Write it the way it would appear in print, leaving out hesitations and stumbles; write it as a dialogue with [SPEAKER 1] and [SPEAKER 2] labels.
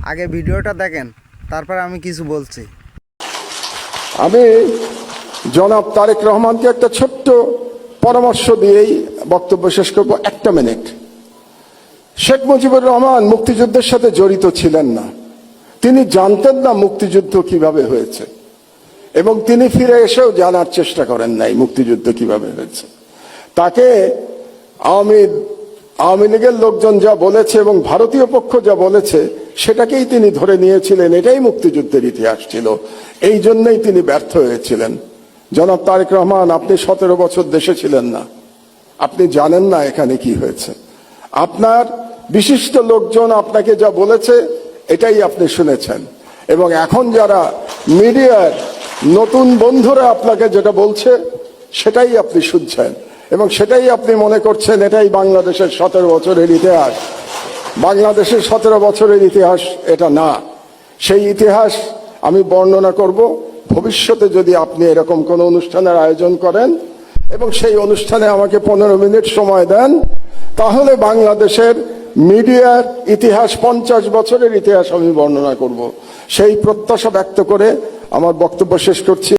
[SPEAKER 1] আগে ভিডিওটা দেখেন, তারপর আমি কিছু বলছি।
[SPEAKER 2] আমি জনাব তারেক রহমানকে একটা ছোট্ট পরামর্শ দিয়েই বক্তব্য শেষ করব। 1 মিনিট। শেখ মুজিবুর রহমান মুক্তিযুদ্ধের সাথে জড়িত ছিলেন না, তিনি জানতেন না মুক্তিযুদ্ধ কিভাবে হয়েছে, এবং তিনি ফিরে এসেও জানার চেষ্টা করেন নাই মুক্তিযুদ্ধ কিভাবে হয়েছে। তাকে আওয়ামী লীগের লোকজন যা বলেছে এবং ভারতীয় পক্ষ যা বলেছে সেটাকেই তিনি ধরে নিয়েছিলেন, এটাই মুক্তিযুদ্ধের ইতিহাস ছিল। এই জন্যই তিনি ব্যর্থ হয়েছিলেন। জনাব তারেক রহমান, আপনি 17 বছর দেশে ছিলেন না, আপনি জানেন না এখানে কি হয়েছে। আপনার বিশিষ্ট লোকজন আপনাকে যা বলেছে এটাই আপনি শুনেছেন, এবং এখন যারা মিডিয়ার নতুন বন্ধুরা আপনাকে যেটা বলছে সেটাই আপনি শুনছেন, এবং সেটাই আপনি মনে করছেন এটাই বাংলাদেশের 17 বছরের ইতিহাস। বাংলাদেশের 17 বছরের ইতিহাস এটা না। সেই ইতিহাস আমি বর্ণনা করব ভবিষ্যতে যদি আপনি এরকম কোনো অনুষ্ঠানের আয়োজন করেন এবং সেই অনুষ্ঠানে আমাকে 15 মিনিট সময় দেন, তাহলে বাংলাদেশের মিডিয়ার ইতিহাস, 50 বছরের ইতিহাস আমি বর্ণনা করব। সেই প্রত্যাশা ব্যক্ত করে আমার বক্তব্য শেষ করছি।